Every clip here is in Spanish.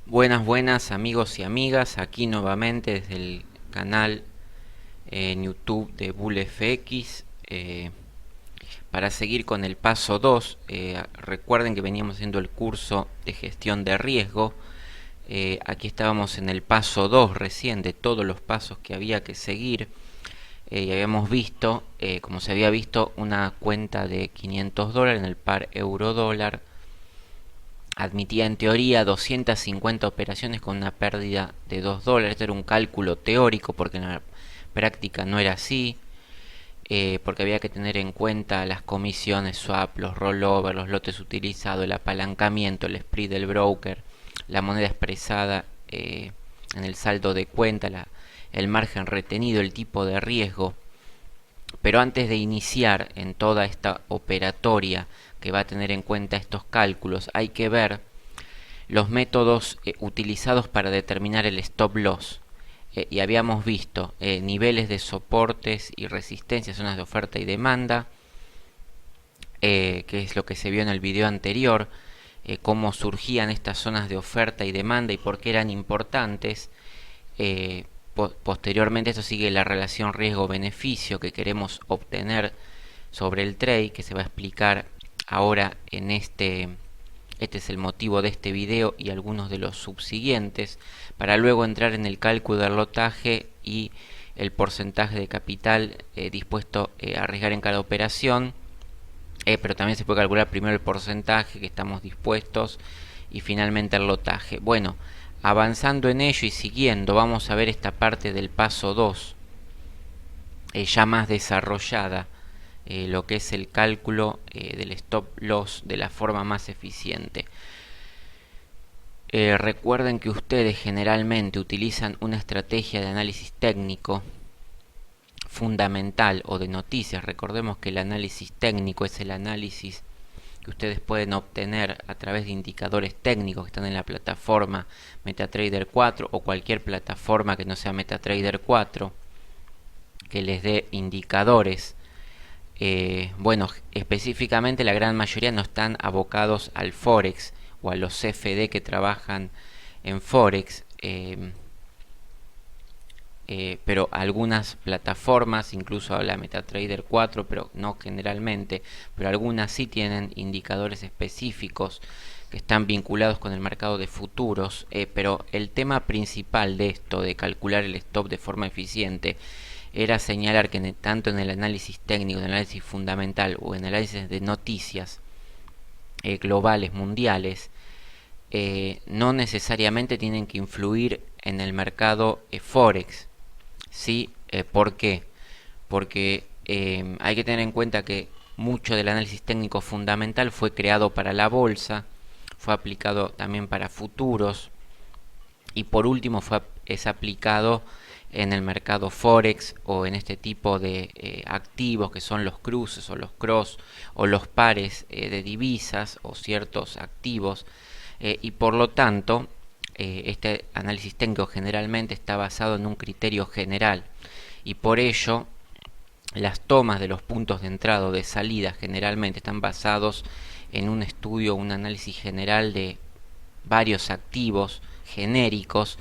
Buenas amigos y amigas, aquí nuevamente desde el canal en YouTube de BullFX para seguir con el paso 2. Recuerden que veníamos haciendo el curso de gestión de riesgo. Aquí estábamos en el paso 2 recién de todos los pasos que había que seguir. Y habíamos visto, como se había visto, una cuenta de $500 en el par euro-dólar. Admitía en teoría 250 operaciones con una pérdida de $2. Esto era un cálculo teórico porque en la práctica no era así, porque había que tener en cuenta las comisiones swap, los rollovers, los lotes utilizados, el apalancamiento, el spread del broker, la moneda expresada en el saldo de cuenta, el margen retenido, el tipo de riesgo. Pero antes de iniciar en toda esta operatoria que va a tener en cuenta estos cálculos, hay que ver los métodos utilizados para determinar el stop loss. Y habíamos visto niveles de soportes y resistencias, zonas de oferta y demanda, que es lo que se vio en el video anterior, cómo surgían estas zonas de oferta y demanda y por qué eran importantes. Posteriormente esto sigue la relación riesgo-beneficio que queremos obtener sobre el trade, que se va a explicar ahora en este es el motivo de este video y algunos de los subsiguientes, para luego entrar en el cálculo del lotaje y el porcentaje de capital dispuesto a arriesgar en cada operación. Pero también se puede calcular primero el porcentaje que estamos dispuestos y finalmente el lotaje. Bueno, avanzando en ello y siguiendo, vamos a ver esta parte del paso 2, ya más desarrollada, lo que es el cálculo del stop loss de la forma más eficiente. Recuerden que ustedes generalmente utilizan una estrategia de análisis técnico fundamental o de noticias. Recordemos que el análisis técnico es el análisis que ustedes pueden obtener a través de indicadores técnicos que están en la plataforma MetaTrader 4 o cualquier plataforma que no sea MetaTrader 4 que les dé indicadores. Bueno, específicamente la gran mayoría no están abocados al Forex o a los CFD que trabajan en Forex, pero algunas plataformas, incluso habla MetaTrader 4, pero no generalmente, pero algunas sí tienen indicadores específicos que están vinculados con el mercado de futuros, pero el tema principal de esto, de calcular el stop de forma eficiente, era señalar que tanto en el análisis técnico, en el análisis fundamental o en el análisis de noticias globales, mundiales, no necesariamente tienen que influir en el mercado Forex. ¿Sí? ¿Por qué? Porque hay que tener en cuenta que mucho del análisis técnico fundamental fue creado para la bolsa, fue aplicado también para futuros y por último es aplicado en el mercado Forex o en este tipo de activos que son los cruces o los cross o los pares de divisas o ciertos activos, y por lo tanto este análisis técnico generalmente está basado en un criterio general y por ello las tomas de los puntos de entrada o de salida generalmente están basados en un estudio, un análisis general de varios activos genéricos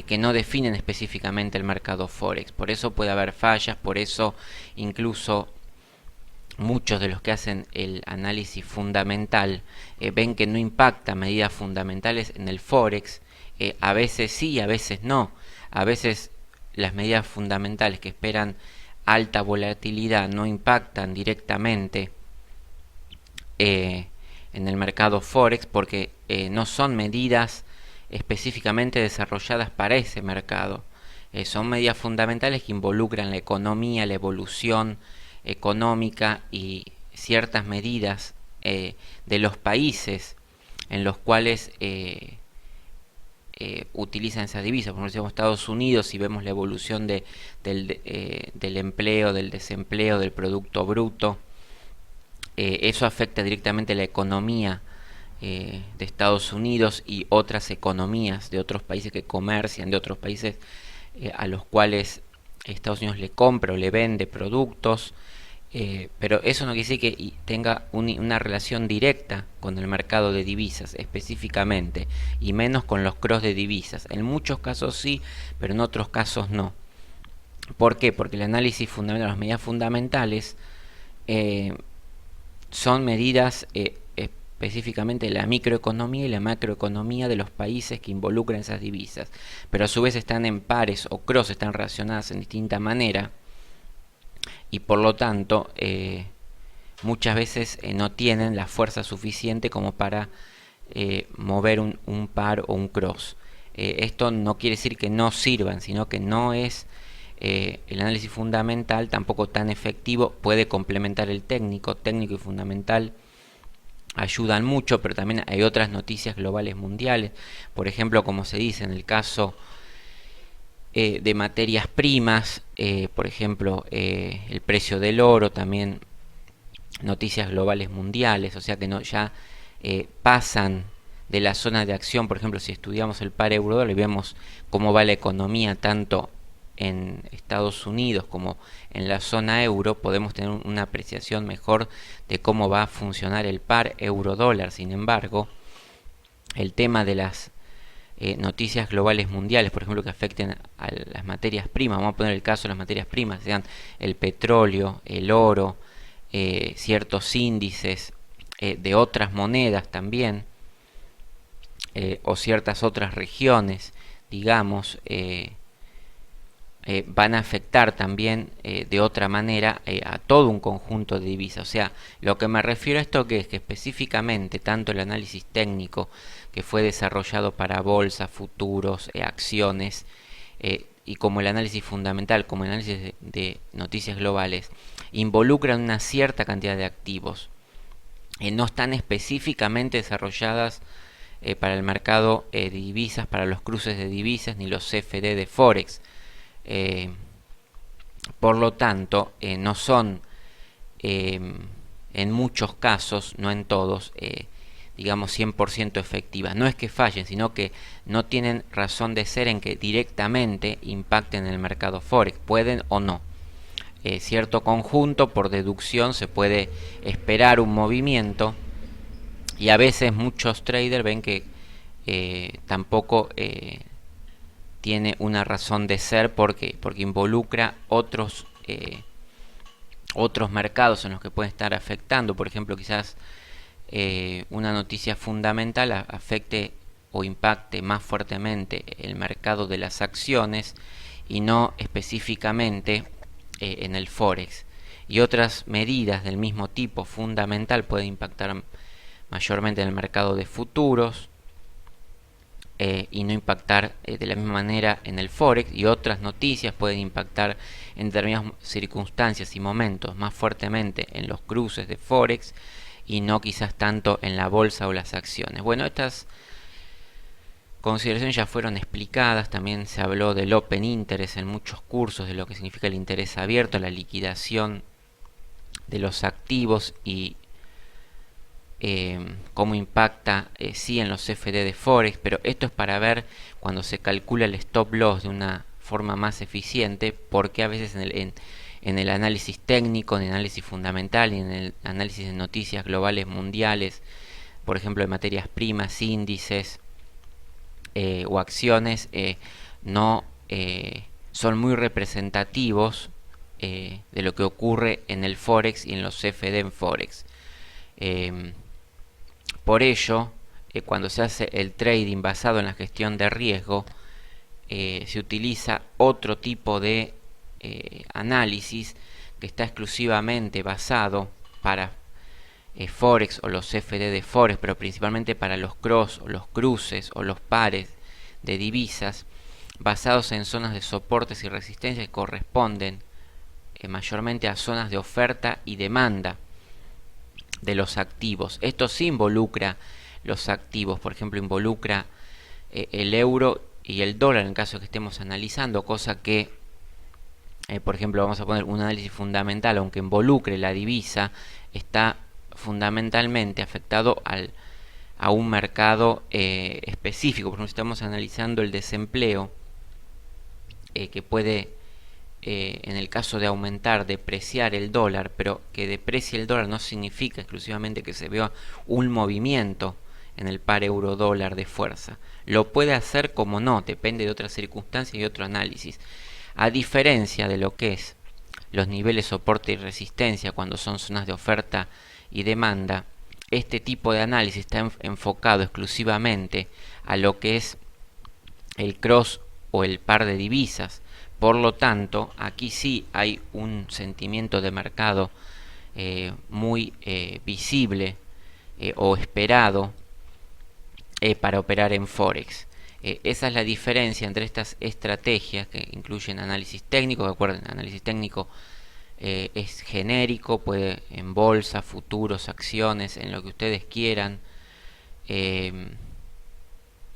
que no definen específicamente el mercado Forex. Por eso puede haber fallas, por eso incluso muchos de los que hacen el análisis fundamental ven que no impacta medidas fundamentales en el Forex. A veces sí, a veces no. A veces las medidas fundamentales que esperan alta volatilidad no impactan directamente en el mercado Forex porque no son medidas específicamente desarrolladas para ese mercado. Son medidas fundamentales que involucran la economía, la evolución económica y ciertas medidas de los países en los cuales utilizan esa divisa. Por ejemplo, Estados Unidos, y vemos la evolución del empleo, del desempleo, del producto bruto, eso afecta directamente la economía de Estados Unidos y otras economías de otros países que comercian, de otros países a los cuales Estados Unidos le compra o le vende productos, Pero eso no quiere decir que tenga una relación directa con el mercado de divisas específicamente, y menos con los cross de divisas. En muchos casos sí, pero en otros casos no. ¿Por qué? Porque el análisis fundamental, las medidas fundamentales, eh, son medidas específicamente de la microeconomía y la macroeconomía de los países que involucran esas divisas, pero a su vez están en pares o cross, están relacionadas en distinta manera, y por lo tanto muchas veces no tienen la fuerza suficiente como para mover un par o un cross. Esto no quiere decir que no sirvan, sino que no es el análisis fundamental tampoco tan efectivo. Puede complementar el técnico y fundamental ayudan mucho, pero también hay otras noticias globales mundiales, por ejemplo, como se dice en el caso de materias primas, por ejemplo, el precio del oro, también noticias globales mundiales, o sea que no ya pasan de la zona de acción. Por ejemplo, si estudiamos el par euro dólar y vemos cómo va la economía tanto en Estados Unidos como en la zona euro, podemos tener una apreciación mejor de cómo va a funcionar el par euro dólar. Sin embargo, el tema de las noticias globales mundiales, por ejemplo, que afecten a las materias primas, vamos a poner el caso de las materias primas, sean el petróleo, el oro, ciertos índices de otras monedas también, o ciertas otras regiones, digamos, van a afectar también de otra manera a todo un conjunto de divisas. O sea, lo que me refiero a esto que es que específicamente tanto el análisis técnico que fue desarrollado para bolsa, futuros, acciones, y como el análisis fundamental, como el análisis de noticias globales, involucran una cierta cantidad de activos. No están específicamente desarrolladas para el mercado de divisas, para los cruces de divisas, ni los CFD de Forex. Por lo tanto, no son en muchos casos, no en todos, digamos 100% efectivas. No es que fallen, sino que no tienen razón de ser en que directamente impacten en el mercado Forex. Pueden o no. Cierto conjunto, por deducción, se puede esperar un movimiento, y a veces muchos traders ven que tampoco tiene una razón de ser porque involucra otros mercados en los que pueden estar afectando. Por ejemplo, quizás una noticia fundamental afecte o impacte más fuertemente el mercado de las acciones y no específicamente en el Forex. Y otras medidas del mismo tipo fundamental pueden impactar mayormente en el mercado de futuros, y no impactar de la misma manera en el Forex, y otras noticias pueden impactar en determinadas circunstancias y momentos más fuertemente en los cruces de Forex y no quizás tanto en la bolsa o las acciones. Bueno, estas consideraciones ya fueron explicadas. También se habló del Open Interest en muchos cursos, de lo que significa el interés abierto, la liquidación de los activos y cómo impacta sí en los CFD de Forex, pero esto es para ver cuando se calcula el stop loss de una forma más eficiente, porque a veces en el análisis técnico, en el análisis fundamental y en el análisis de noticias globales mundiales, por ejemplo de materias primas, índices o acciones, no son muy representativos de lo que ocurre en el Forex y en los CFD en Forex. Por ello, cuando se hace el trading basado en la gestión de riesgo, se utiliza otro tipo de análisis que está exclusivamente basado para Forex o los CFD de Forex, pero principalmente para los cross o los cruces o los pares de divisas, basados en zonas de soportes y resistencias que corresponden mayormente a zonas de oferta y demanda de los activos. Esto sí involucra los activos, por ejemplo involucra el euro y el dólar en el caso que estemos analizando, cosa que por ejemplo vamos a poner un análisis fundamental, aunque involucre la divisa, está fundamentalmente afectado a un mercado específico. Por ejemplo, estamos analizando el desempleo, que puede en el caso de aumentar, depreciar el dólar, pero que deprecie el dólar no significa exclusivamente que se vea un movimiento en el par euro-dólar de fuerza. Lo puede hacer como no, depende de otras circunstancias y otro análisis. A diferencia de lo que es los niveles soporte y resistencia cuando son zonas de oferta y demanda, este tipo de análisis está enfocado exclusivamente a lo que es el cross o el par de divisas. Por lo tanto, aquí sí hay un sentimiento de mercado muy visible o esperado para operar en Forex. Esa es la diferencia entre estas estrategias que incluyen análisis técnico. Recuerden, análisis técnico es genérico, puede en bolsa, futuros, acciones, en lo que ustedes quieran.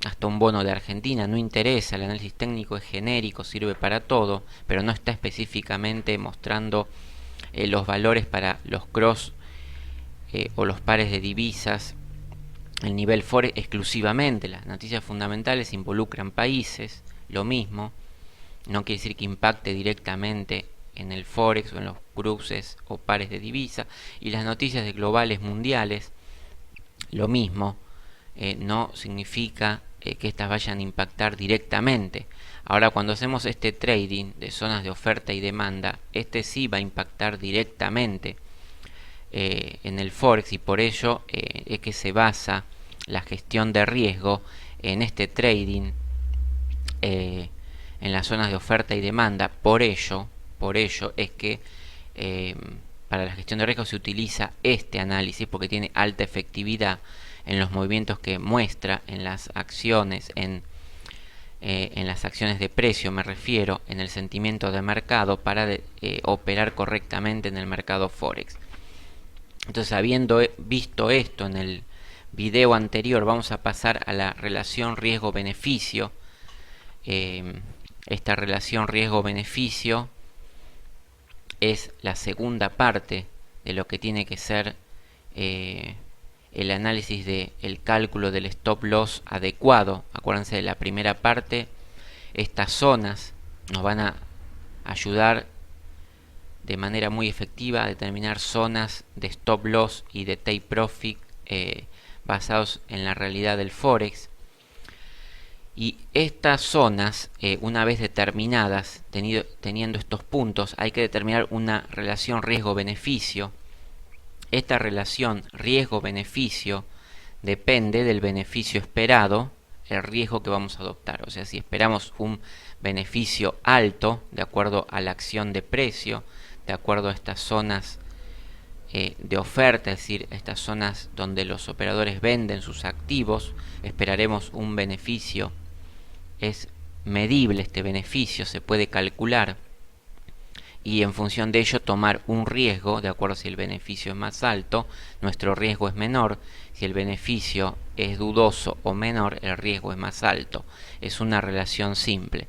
Hasta un bono de Argentina, no interesa, el análisis técnico es genérico, sirve para todo, pero no está específicamente mostrando los valores para los cross o los pares de divisas, el nivel Forex exclusivamente. Las noticias fundamentales involucran países, lo mismo, no quiere decir que impacte directamente en el Forex o en los cruces o pares de divisa, y las noticias de globales mundiales, lo mismo, no significa que estas vayan a impactar directamente. Ahora, cuando hacemos este trading de zonas de oferta y demanda, este sí va a impactar directamente en el Forex, y por ello es que se basa la gestión de riesgo en este trading en las zonas de oferta y demanda. Por ello es que para la gestión de riesgo se utiliza este análisis, porque tiene alta efectividad en los movimientos que muestra en las acciones, en las acciones de precio, me refiero, en el sentimiento de mercado para operar correctamente en el mercado Forex. Entonces, habiendo visto esto en el video anterior, vamos a pasar a la relación riesgo-beneficio. Esta relación riesgo-beneficio es la segunda parte de lo que tiene que ser el análisis del cálculo del stop loss adecuado. Acuérdense de la primera parte, estas zonas nos van a ayudar de manera muy efectiva a determinar zonas de stop loss y de take profit basados en la realidad del Forex. Y estas zonas, una vez determinadas, teniendo estos puntos, hay que determinar una relación riesgo-beneficio. Esta relación riesgo-beneficio depende del beneficio esperado, el riesgo que vamos a adoptar. O sea, si esperamos un beneficio alto, de acuerdo a la acción de precio, de acuerdo a estas zonas de oferta, es decir, estas zonas donde los operadores venden sus activos, esperaremos un beneficio. Es medible este beneficio, se puede calcular, y en función de ello tomar un riesgo, de acuerdo si el beneficio es más alto, nuestro riesgo es menor. Si el beneficio es dudoso o menor, el riesgo es más alto. Es una relación simple.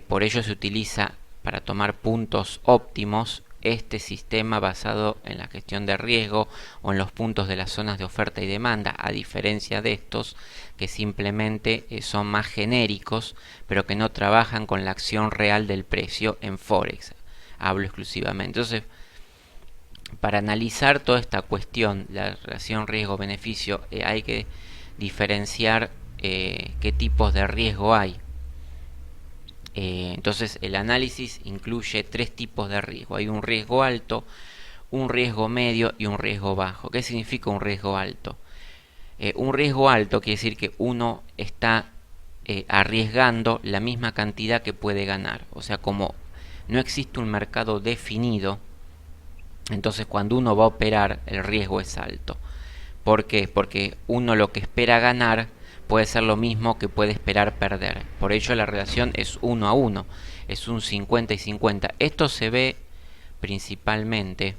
Por ello se utiliza para tomar puntos óptimos este sistema basado en la gestión de riesgo o en los puntos de las zonas de oferta y demanda, a diferencia de estos que simplemente son más genéricos, pero que no trabajan con la acción real del precio en Forex. Hablo exclusivamente. Entonces, para analizar toda esta cuestión, la relación riesgo-beneficio, hay que diferenciar qué tipos de riesgo hay. Entonces, el análisis incluye tres tipos de riesgo. Hay un riesgo alto, un riesgo medio y un riesgo bajo. ¿Qué significa un riesgo alto? Un riesgo alto quiere decir que uno está arriesgando la misma cantidad que puede ganar. O sea, como no existe un mercado definido, entonces cuando uno va a operar el riesgo es alto. ¿Por qué? Porque uno lo que espera ganar puede ser lo mismo que puede esperar perder. Por ello la relación es 1 a 1, es un 50 y 50. Esto se ve principalmente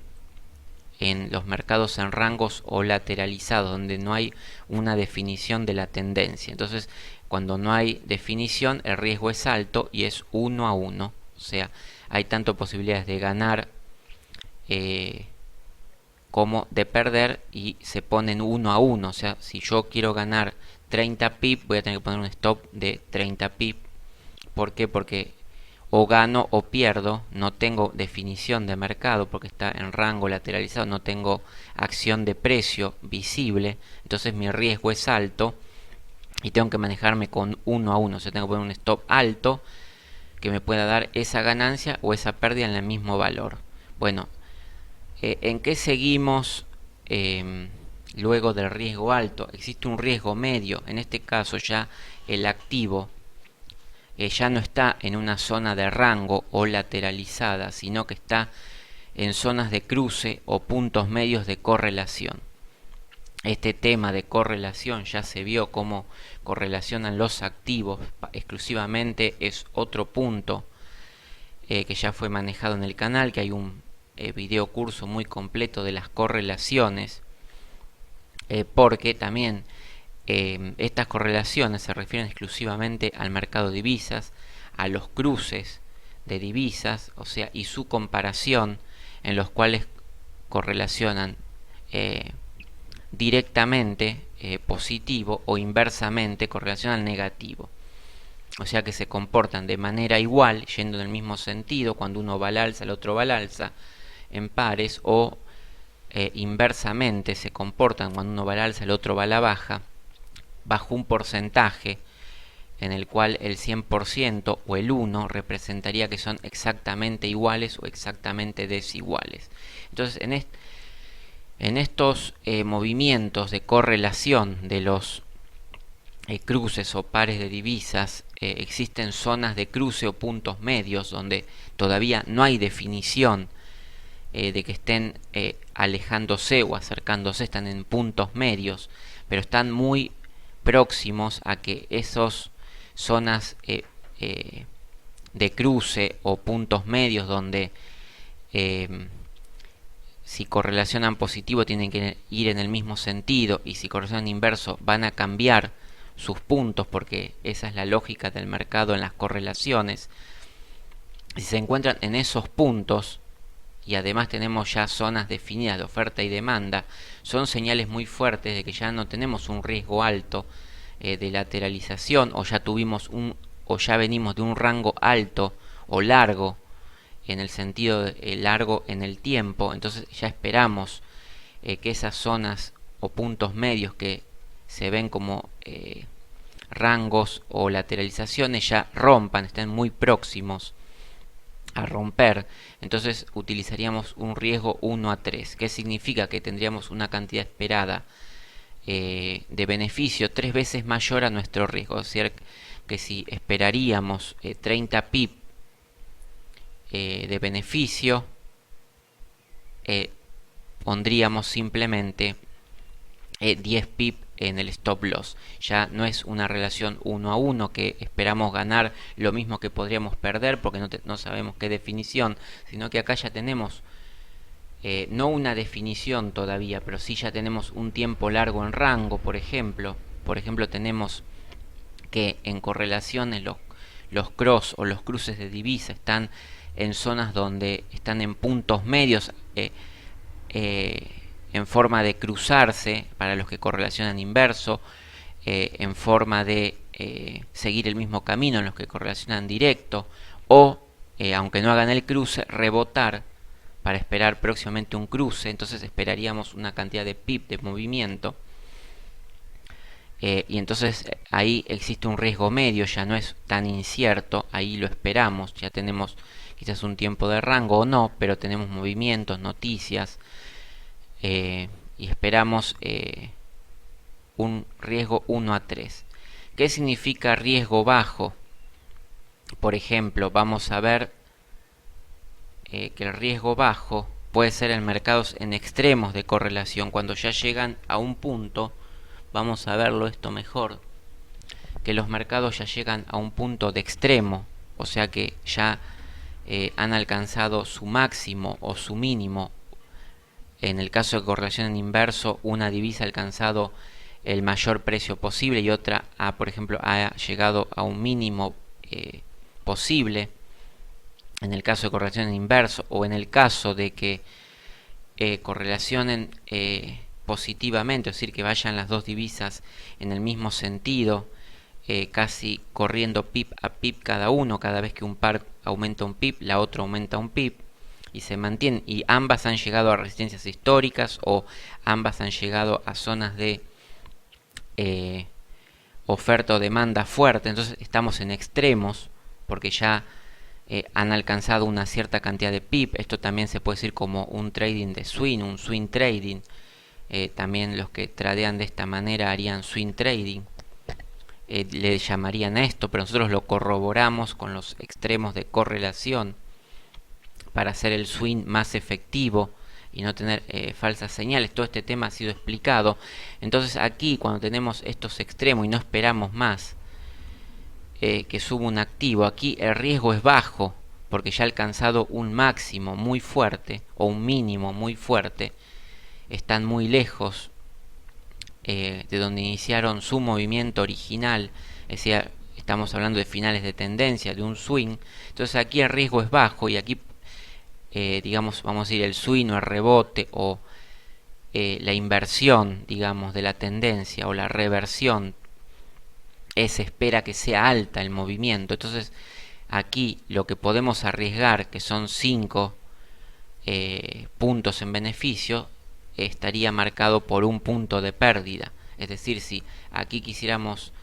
en los mercados en rangos o lateralizados, donde no hay una definición de la tendencia. Entonces, cuando no hay definición, el riesgo es alto y es 1 a 1. O sea, hay tanto posibilidades de ganar como de perder, y se ponen 1 a 1. O sea, si yo quiero ganar 30 pip, voy a tener que poner un stop de 30 pip. ¿Por qué? Porque o gano o pierdo, no tengo definición de mercado porque está en rango lateralizado, no tengo acción de precio visible, entonces mi riesgo es alto y tengo que manejarme con 1 a 1, o sea, tengo que poner un stop alto que me pueda dar esa ganancia o esa pérdida en el mismo valor. Bueno, ¿en qué seguimos luego del riesgo alto? Existe un riesgo medio, en este caso ya el activo ya no está en una zona de rango o lateralizada, sino que está en zonas de cruce o puntos medios de correlación. Este tema de correlación ya se vio cómo correlacionan los activos exclusivamente, es otro punto que ya fue manejado en el canal, que hay un video curso muy completo de las correlaciones, porque también estas correlaciones se refieren exclusivamente al mercado de divisas, a los cruces de divisas, o sea, y su comparación, en los cuales correlacionan directamente positivo o inversamente correlacionan negativo. O sea que se comportan de manera igual, yendo en el mismo sentido, cuando uno va al alza, el otro va al alza, en pares, o inversamente se comportan cuando uno va al alza, el otro va a la baja, bajo un porcentaje en el cual el 100% o el 1 representaría que son exactamente iguales o exactamente desiguales. Entonces, en estos movimientos de correlación de los cruces o pares de divisas, existen zonas de cruce o puntos medios donde todavía no hay definición de que estén alejándose o acercándose, están en puntos medios, pero están muy próximos a que esas zonas de cruce o puntos medios donde si correlacionan positivo tienen que ir en el mismo sentido y si correlacionan inverso van a cambiar sus puntos, porque esa es la lógica del mercado en las correlaciones. Si se encuentran en esos puntos y además tenemos ya zonas definidas de oferta y demanda, son señales muy fuertes de que ya no tenemos un riesgo alto de lateralización, o ya tuvimos o ya venimos de un rango alto o largo, en el sentido de largo en el tiempo. Entonces ya esperamos que esas zonas o puntos medios que se ven como rangos o lateralizaciones ya rompan, estén muy próximos a romper. Entonces utilizaríamos un riesgo 1 a 3. ¿Qué significa? Que tendríamos una cantidad esperada de beneficio 3 veces mayor a nuestro riesgo. Es decir, que si esperaríamos 30 pip de beneficio, pondríamos simplemente 10 pip en el stop loss. Ya no es una relación 1 a 1 que esperamos ganar lo mismo que podríamos perder porque no sabemos qué definición, sino que acá ya tenemos no una definición todavía, pero sí ya tenemos un tiempo largo en rango. Por ejemplo tenemos que en correlaciones los cross o los cruces de divisa están en zonas donde están en puntos medios en forma de cruzarse para los que correlacionan inverso, en forma de seguir el mismo camino en los que correlacionan directo, o aunque no hagan el cruce, rebotar para esperar próximamente un cruce. Entonces esperaríamos una cantidad de pip de movimiento, y entonces ahí existe un riesgo medio, ya no es tan incierto, ahí lo esperamos, ya tenemos quizás un tiempo de rango o no, pero tenemos movimientos, noticias, y esperamos un riesgo 1 a 3. ¿Qué significa riesgo bajo? Por ejemplo, vamos a ver que el riesgo bajo puede ser en mercados en extremos de correlación, cuando ya llegan a un punto. Vamos a verlo esto mejor, que los mercados ya llegan a un punto de extremo, o sea que ya han alcanzado su máximo o su mínimo. En el caso de correlación en inverso, una divisa ha alcanzado el mayor precio posible y otra por ejemplo ha llegado a un mínimo posible. En el caso de correlación en inverso, o en el caso de que correlacionen positivamente, es decir, que vayan las dos divisas en el mismo sentido, casi corriendo pip a pip cada uno. Cada vez que un par aumenta un pip, la otra aumenta un pip y se mantienen, y ambas han llegado a resistencias históricas o ambas han llegado a zonas de oferta o demanda fuerte. Entonces estamos en extremos porque ya han alcanzado una cierta cantidad de pip. Esto también se puede decir como un trading de swing, un swing trading. También los que tradean de esta manera harían swing trading, le llamarían a esto, pero nosotros lo corroboramos con los extremos de correlación para hacer el swing más efectivo y no tener falsas señales. Todo este tema ha sido explicado. Entonces aquí, cuando tenemos estos extremos y no esperamos más que suba un activo, aquí el riesgo es bajo porque ya ha alcanzado un máximo muy fuerte o un mínimo muy fuerte. Están muy lejos de donde iniciaron su movimiento original, es decir, estamos hablando de finales de tendencia, de un swing. Entonces aquí el riesgo es bajo y aquí digamos, vamos a decir, el swing o el rebote o la inversión, digamos, de la tendencia o la reversión se espera que sea alta el movimiento. Entonces aquí lo que podemos arriesgar, que son 5 puntos en beneficio, estaría marcado por un punto de pérdida. Es decir, si aquí quisiéramos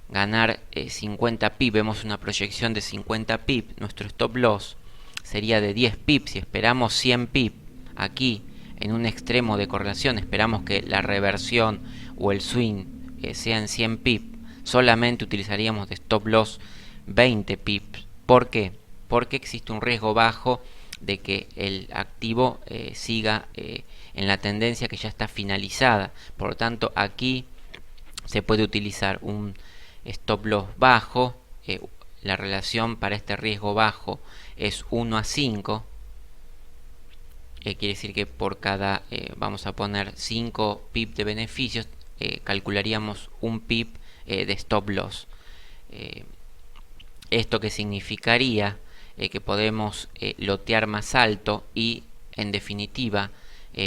ganar 50 pip, vemos una proyección de 50 pip, nuestro stop loss sería de 10 pip. Si esperamos 100 pip aquí en un extremo de correlación, esperamos que la reversión o el swing sea en 100 pip, solamente utilizaríamos de stop loss 20 pips. ¿Por qué? Porque existe un riesgo bajo de que el activo siga en la tendencia que ya está finalizada. Por lo tanto, aquí se puede utilizar un stop loss bajo. La relación para este riesgo bajo es 1 a 5. Quiere decir que por cada, vamos a poner 5 pip de beneficios, calcularíamos un pip de stop loss. Esto que significaría que podemos lotear más alto y, en definitiva,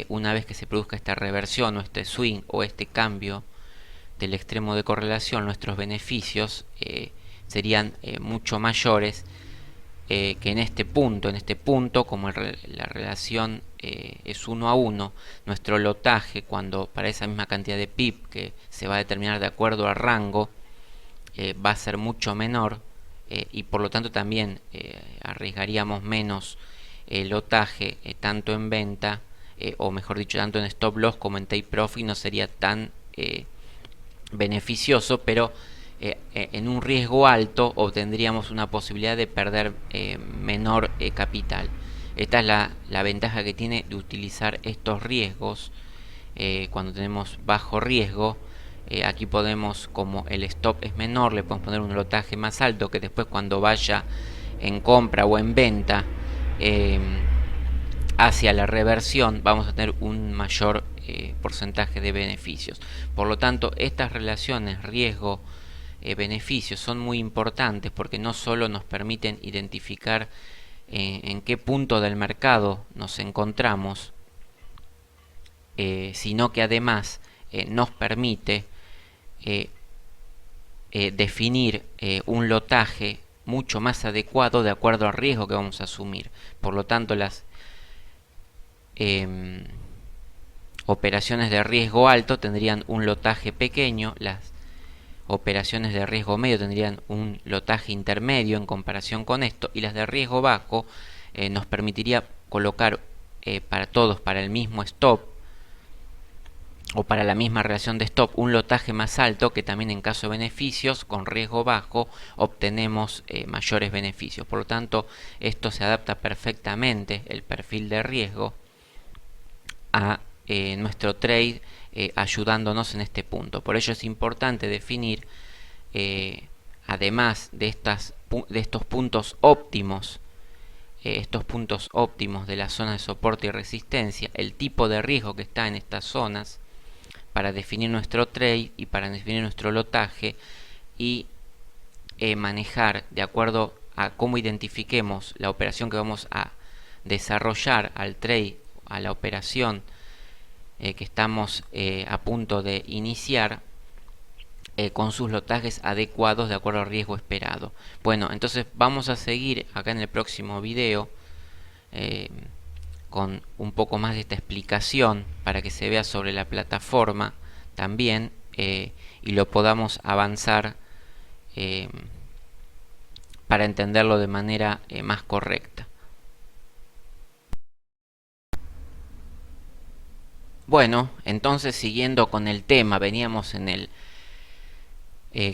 una vez que se produzca esta reversión o este swing o este cambio del extremo de correlación, nuestros beneficios serían mucho mayores que en este punto. En este punto, como la relación es 1 a 1, nuestro lotaje, cuando para esa misma cantidad de pip que se va a determinar de acuerdo al rango, va a ser mucho menor, y por lo tanto también arriesgaríamos menos lotaje, tanto en venta, o mejor dicho, tanto en stop loss como en take profit. No sería tan beneficioso, pero en un riesgo alto obtendríamos una posibilidad de perder menor capital. Esta es la ventaja que tiene de utilizar estos riesgos cuando tenemos bajo riesgo. Aquí podemos, como el stop es menor, le podemos poner un lotaje más alto que después, cuando vaya en compra o en venta hacia la reversión, vamos a tener un mayor porcentaje de beneficios. Por lo tanto, estas relaciones riesgo beneficios son muy importantes porque no solo nos permiten identificar en qué punto del mercado nos encontramos, sino que además nos permite definir un lotaje mucho más adecuado de acuerdo al riesgo que vamos a asumir. Por lo tanto, las operaciones de riesgo alto tendrían un lotaje pequeño, las operaciones de riesgo medio tendrían un lotaje intermedio en comparación con esto, y las de riesgo bajo nos permitiría colocar para todos, para el mismo stop o para la misma relación de stop, un lotaje más alto, que también en caso de beneficios con riesgo bajo obtenemos mayores beneficios. Por lo tanto, esto se adapta perfectamente, el perfil de riesgo, a nuestro trade, ayudándonos en este punto. Por ello es importante definir, además de estos puntos óptimos, de la zona de soporte y resistencia, el tipo de riesgo que está en estas zonas, para definir nuestro trade y para definir nuestro lotaje, y manejar de acuerdo a cómo identifiquemos la operación que vamos a desarrollar, al trade, a la operación que estamos a punto de iniciar. con sus lotajes adecuados de acuerdo al riesgo esperado. Bueno, entonces vamos a seguir acá en el próximo video eh, con un poco más de esta explicación para que se vea sobre la plataforma también y lo podamos avanzar eh, para entenderlo de manera más correcta. Bueno, entonces siguiendo con el tema, veníamos en el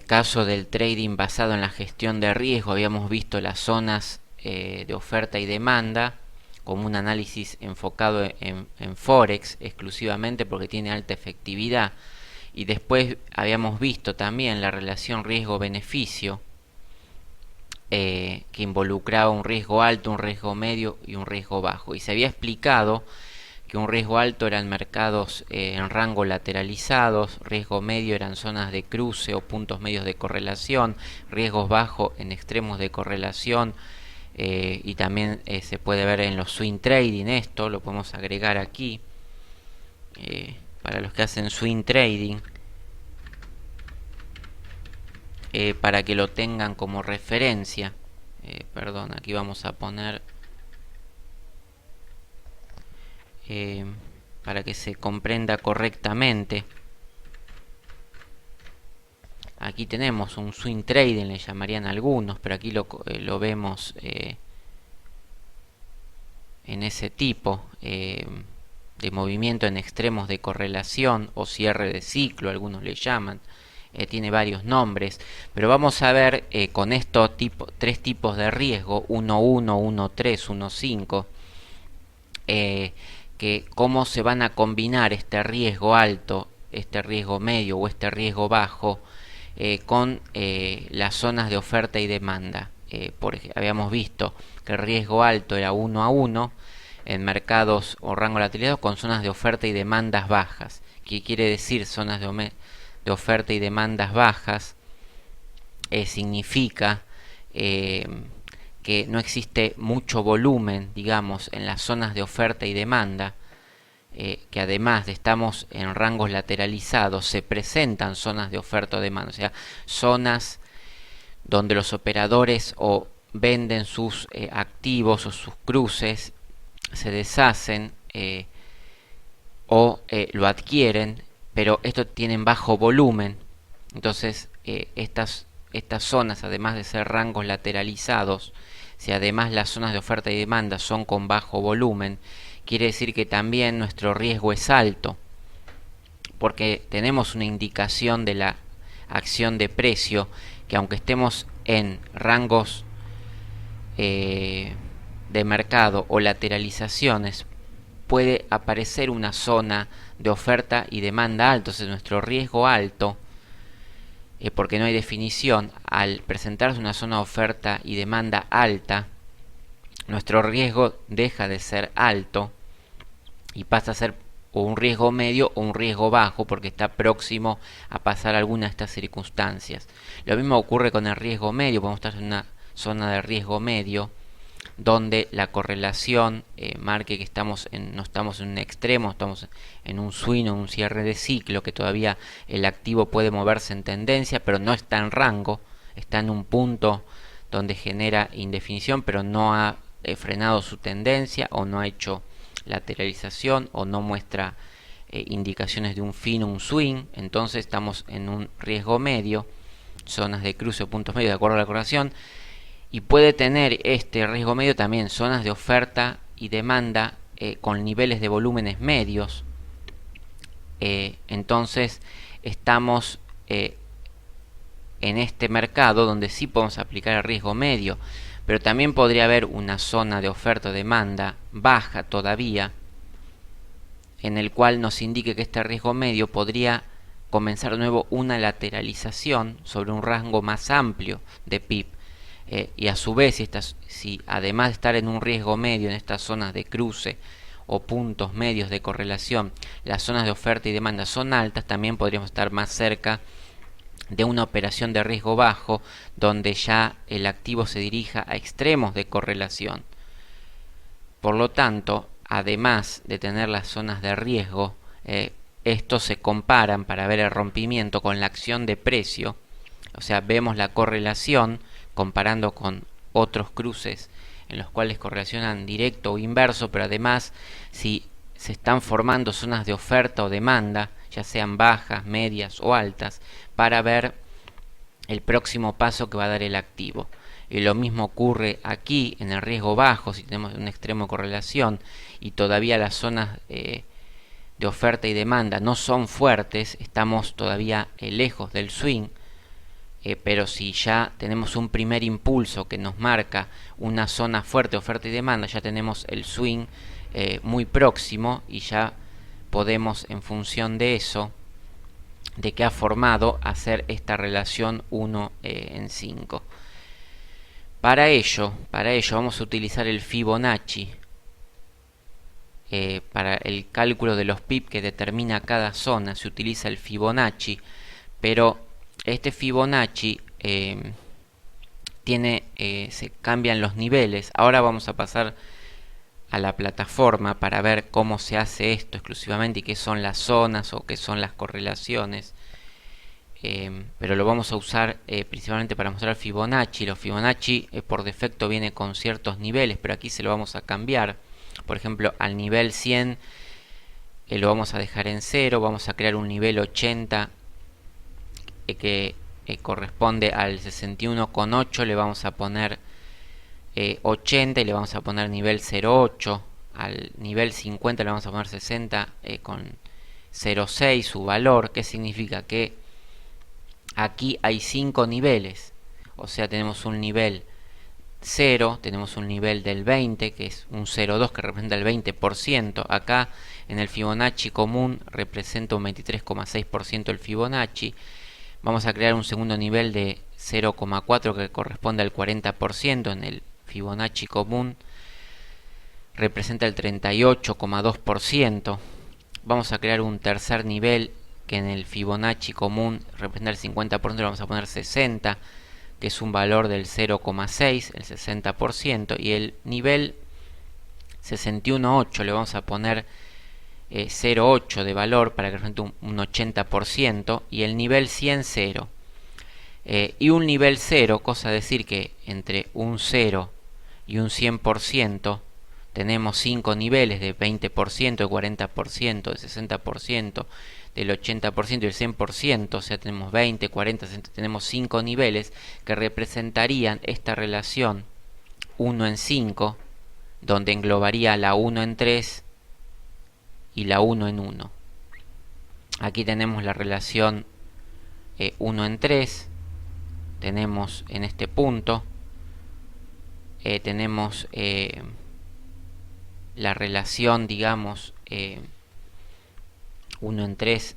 caso del trading basado en la gestión de riesgo, habíamos visto las zonas de oferta y demanda como un análisis enfocado en Forex exclusivamente porque tiene alta efectividad, y después habíamos visto también la relación riesgo-beneficio que involucraba un riesgo alto, un riesgo medio y un riesgo bajo, y se había explicado que un riesgo alto eran mercados en rango lateralizados, riesgo medio eran zonas de cruce o puntos medios de correlación, riesgos bajos en extremos de correlación, y también se puede ver en los swing trading. Esto lo podemos agregar aquí para los que hacen swing trading, para que lo tengan como referencia. Perdón, aquí vamos a poner para que se comprenda correctamente. Aquí tenemos un swing trading, le llamarían algunos, pero aquí lo vemos en ese tipo de movimiento en extremos de correlación o cierre de ciclo, algunos le llaman. Tiene varios nombres, pero vamos a ver con estos tres tipos de riesgo, 1.1, 1.3, 1.5, que cómo se van a combinar este riesgo alto, este riesgo medio o este riesgo bajo con las zonas de oferta y demanda. Habíamos visto que el riesgo alto era 1 a 1 en mercados o rango lateralizado con zonas de oferta y demandas bajas. ¿Qué quiere decir zonas de oferta y demandas bajas? Significa que no existe mucho volumen, digamos, en las zonas de oferta y demanda, que además de estamos en rangos lateralizados, se presentan zonas de oferta o demanda, o sea, zonas donde los operadores o venden sus activos o sus cruces, se deshacen o lo adquieren, pero estos tienen bajo volumen. Entonces estas zonas, además de ser rangos lateralizados, si además las zonas de oferta y demanda son con bajo volumen, quiere decir que también nuestro riesgo es alto, porque tenemos una indicación de la acción de precio que, aunque estemos en rangos de mercado o lateralizaciones, puede aparecer una zona de oferta y demanda alta. Entonces nuestro riesgo alto, porque no hay definición, al presentarse una zona de oferta y demanda alta, nuestro riesgo deja de ser alto y pasa a ser o un riesgo medio o un riesgo bajo, porque está próximo a pasar alguna de estas circunstancias. Lo mismo ocurre con el riesgo medio. Podemos estar en una zona de riesgo medio donde la correlación marque que no estamos en un extremo, estamos en un swing o un cierre de ciclo, que todavía el activo puede moverse en tendencia, pero no está en rango, está en un punto donde genera indefinición, pero no ha frenado su tendencia o no ha hecho lateralización o no muestra indicaciones de un fin o un swing. Entonces estamos en un riesgo medio, zonas de cruce o puntos medios de acuerdo a la correlación. Y puede tener este riesgo medio también zonas de oferta y demanda con niveles de volúmenes medios. Entonces estamos en este mercado donde sí podemos aplicar el riesgo medio, pero también podría haber una zona de oferta o demanda baja todavía, en el cual nos indique que este riesgo medio podría comenzar de nuevo una lateralización sobre un rango más amplio de PIB. Y a su vez, si además de estar en un riesgo medio en estas zonas de cruce o puntos medios de correlación, las zonas de oferta y demanda son altas, también podríamos estar más cerca de una operación de riesgo bajo, donde ya el activo se dirija a extremos de correlación. Por lo tanto, además de tener las zonas de riesgo, estos se comparan para ver el rompimiento con la acción de precio. O sea, vemos la correlación comparando con otros cruces en los cuales correlacionan directo o inverso, pero además si se están formando zonas de oferta o demanda, ya sean bajas, medias o altas, para ver el próximo paso que va a dar el activo. Y lo mismo ocurre aquí en el riesgo bajo, si tenemos un extremo de correlación y todavía las zonas de oferta y demanda no son fuertes, estamos todavía lejos del swing. Pero si ya tenemos un primer impulso que nos marca una zona fuerte, oferta y demanda, ya tenemos el swing muy próximo y ya podemos, en función de eso, de que ha formado, hacer esta relación 1 en 5. Para ello vamos a utilizar el Fibonacci para el cálculo de los PIB que determina cada zona. Se utiliza el Fibonacci, pero este Fibonacci se cambian los niveles. Ahora vamos a pasar a la plataforma para ver cómo se hace esto exclusivamente y qué son las zonas o qué son las correlaciones. Pero lo vamos a usar principalmente para mostrar Fibonacci. Los Fibonacci por defecto viene con ciertos niveles, pero aquí se lo vamos a cambiar. Por ejemplo, al nivel 100 lo vamos a dejar en 0, vamos a crear un nivel 80 que corresponde al 61,8, le vamos a poner 80 y le vamos a poner nivel 0,8. Al nivel 50 le vamos a poner 60 con 0,6 su valor. ¿Qué significa? Que aquí hay 5 niveles, o sea, tenemos un nivel 0, tenemos un nivel del 20 que es un 0,2 que representa el 20%. Acá en el Fibonacci común representa un 23,6% el Fibonacci. Vamos a crear un segundo nivel de 0,4 que corresponde al 40%. En el Fibonacci común representa el 38,2%. Vamos a crear un tercer nivel que en el Fibonacci común representa el 50%, le vamos a poner 60, que es un valor del 0,6, el 60%, y el nivel 61,8 le vamos a poner 0,8 de valor para que represente un 80%, y el nivel 100, 0. Y un nivel 0, cosa decir que entre un 0 y un 100% tenemos 5 niveles de 20%, de 40%, de 60%, del 80% y el 100%, o sea, tenemos 20, 40, tenemos 5 niveles que representarían esta relación 1 en 5, donde englobaría la 1 en 3 y la 1 en 1. Aquí tenemos la relación 1 en 3, tenemos en este punto, tenemos la relación, digamos, 1 en 3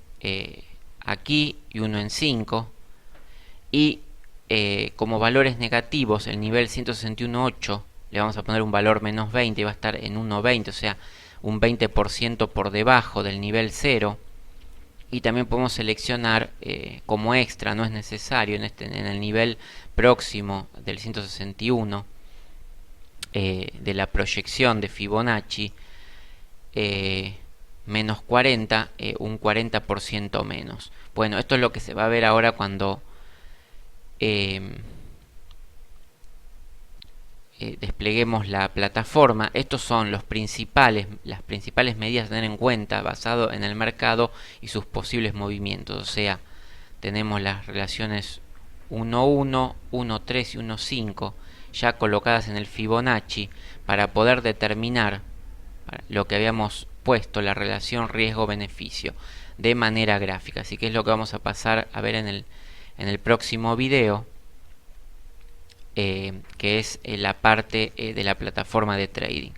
aquí y 1 en 5, y como valores negativos el nivel 161,8 le vamos a poner un valor menos 20 y va a estar en 1,20, o sea, un 20% por debajo del nivel 0. Y también podemos seleccionar como extra, no es necesario, en el nivel próximo del 161 de la proyección de Fibonacci, menos 40, un 40% menos. Bueno, esto es lo que se va a ver ahora cuando despleguemos la plataforma. Estos son las principales medidas a tener en cuenta basado en el mercado y sus posibles movimientos. O sea, tenemos las relaciones 1,1, 1,3 y 1,5 ya colocadas en el Fibonacci para poder determinar lo que habíamos puesto, la relación riesgo-beneficio, de manera gráfica. Así que es lo que vamos a pasar a ver en el próximo video, que es la parte de la plataforma de trading.